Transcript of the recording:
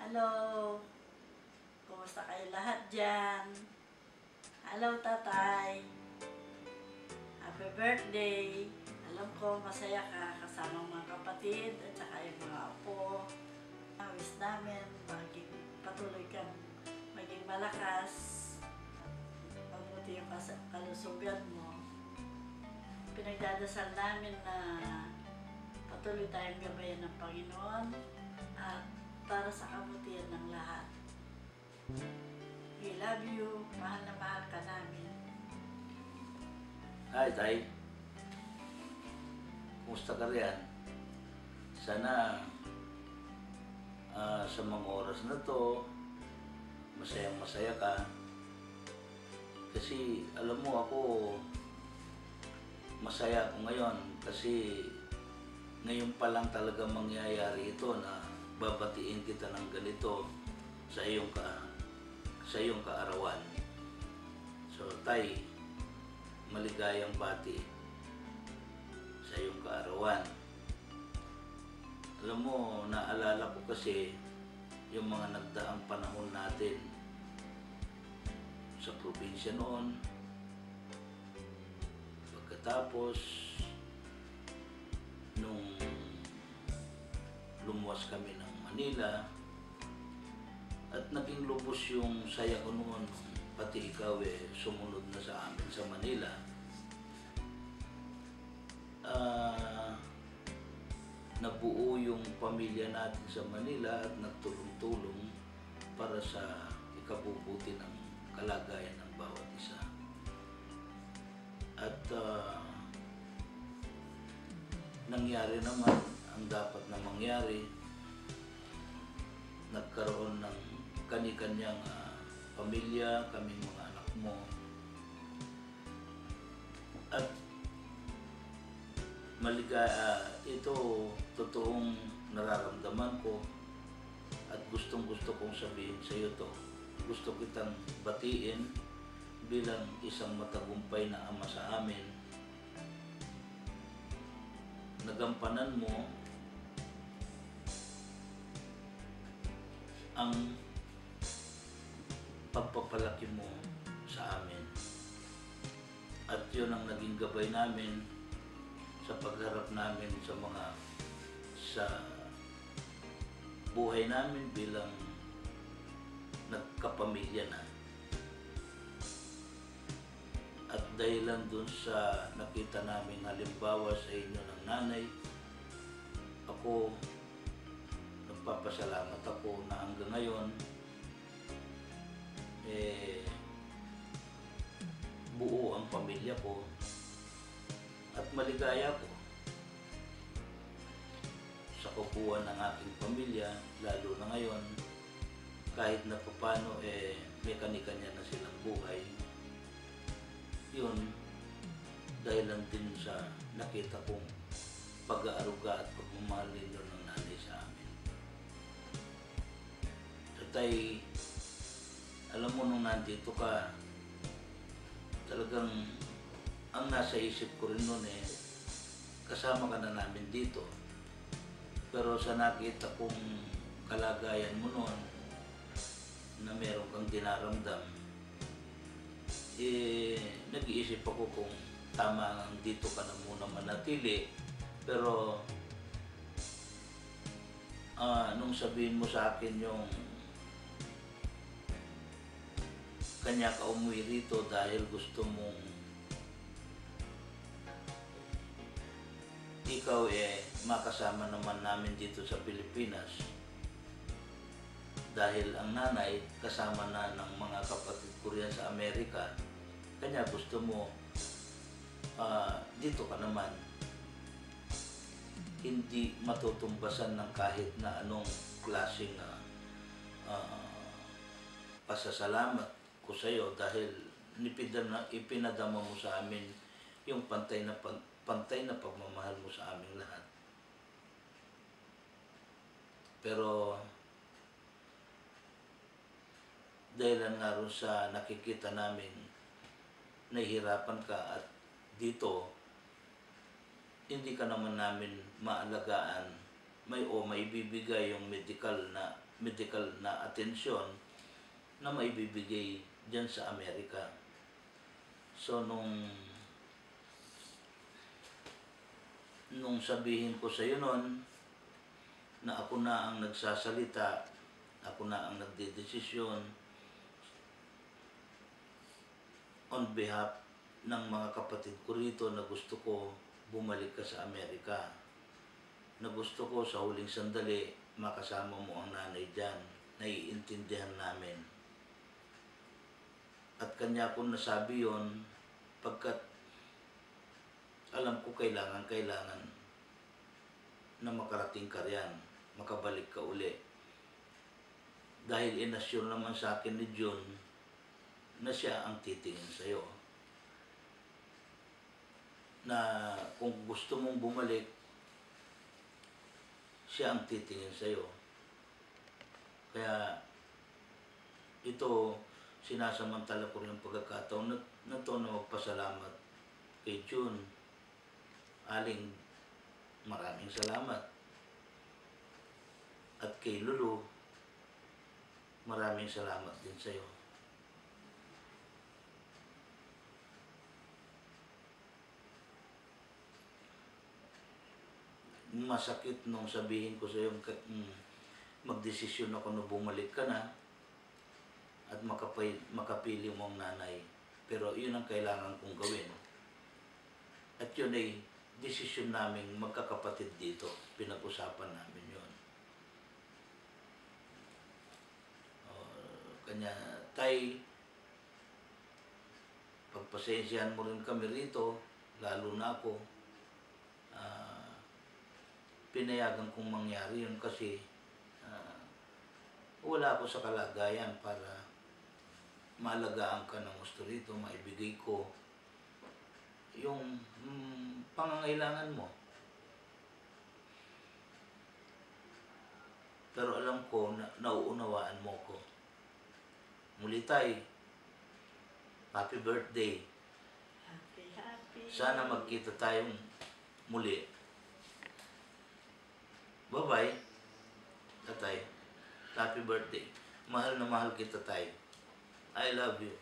Hello! Kumusta kayo lahat dyan? Hello, tatay! Happy birthday! Alam ko, masaya ka kasama mga kapatid at saka yung mga apo. Wish namin patuloy kang maging malakas. Mabuti yung kalusugan mo. Pinagdadasal namin na patuloy tayong gabayan ng Panginoon at para sa kabutihan ng lahat. We love you. Mahal na mahal ka namin. Hi, Tay. Kumusta ka riyan? Sana sa mga oras na to, masayang-masaya ka. Kasi alam mo ako, masaya ako ngayon kasi ngayon pa lang talaga mangyayari ito na babatiin kita ng ganito sa iyong kaarawan. So, Tay, maligayang bati sa iyong kaarawan. Alam mo, naalala ko kasi yung mga nagdaang panahon natin sa probinsya noon. Pagkatapos, nung lumuwas kami ng Manila, at naging lubos yung saya ko noon, pati ikaw sumunod na sa amin sa Manila. Nabuo yung pamilya natin sa Manila at nagtulong-tulong para sa ikabubuti ng kalagayan ng bawat isa. At nangyari naman ang dapat na mangyari. Nagkaroon ng kani-kanyang pamilya, kaming mga anak mo. At ito totoong nararamdaman ko at gustong-gusto kong sabihin sa iyo to. Gusto kitang batiin bilang isang matagumpay na ama sa amin. Nagampanan mo ang pagpapalaki mo sa amin. At yun ang naging gabay namin sa pagharap namin sa buhay namin bilang nagkapamilya na. At dahilan dun sa nakita namin halimbawa sa inyo ng nanay, ako nagpapasalamat ako na hanggang ngayon buo ang pamilya ko at maligaya ko sa kukuha ng aking pamilya, lalo na ngayon kahit na paano may kani-kanya na silang buhay. Yun dahilan din sa nakita kong pag-aaruga at pagmamahal ninyo ng nanay sa amin. So, Tay, alam mo nung nandito ka, talagang ang nasa isip ko rin noon kasama ka na namin dito. Pero sa nakita kong kalagayan mo noon, na meron kang dinaramdam, nag-iisip ako kung tama ang dito ka na muna manatili. Pero nung sabihin mo sa akin yung kanya ka umuwi rito dahil gusto mong ikaw makasama naman namin dito sa Pilipinas, dahil ang nanay kasama na ng mga kapatid ko riyan sa Amerika, kanya gusto mo dito ka naman. Hindi matutumbasan ng kahit na anong klaseng pasasalamat ko sa iyo dahil ipinadama mo sa amin yung pantay na pagmamahal mo sa aming lahat. Pero dahil nga rin sa nakikita namin nahihirapan ka at dito hindi ka naman namin maalagaan, may bibigay yung medical na medical na atensyon na maibibigay dyan sa Amerika. So, nung sabihin ko sa iyo noon na ako na ang nagsasalita, ako na ang nagdedesisyon on behalf ng mga kapatid ko rito na gusto ko bumalik ka sa Amerika, na gusto ko sa huling sandali makasama mo ang nanay dyan, naiintindihan namin. At kanya ko nasabi yon pagkat alam ko kailangan na makarating ka riyan, makabalik ka uli. Dahil inassure naman sa akin ni John na siya ang titingin sa'yo. Na kung gusto mong bumalik, siya ang titingin sa'yo. Kaya ito, sinasamantala ko rin ang pagkakataon na ito na magpasalamat kay June. Aling, maraming salamat. At kay Lulu, maraming salamat din sa'yo. Masakit nung sabihin ko sa'yo, magdesisyon ako na bumalik ka na at makapili mo ang nanay. Pero yun ang kailangan kong gawin. At yun ay desisyon naming magkakapatid dito. Pinag-usapan namin yun. Kanya, tay, pagpasensyahan mo rin kami rito, lalo na ako. Pinayagan kong mangyari yun kasi wala ako sa kalagayan para maalagaan ka ng gusto rito, maibigay ko yung pangangailangan mo. Pero alam ko na nauunawaan mo ko. Muli tay, happy birthday. Happy. Sana magkita tayong muli. Bye-bye, tatay. Happy birthday. Mahal na mahal kita, tay. I love you.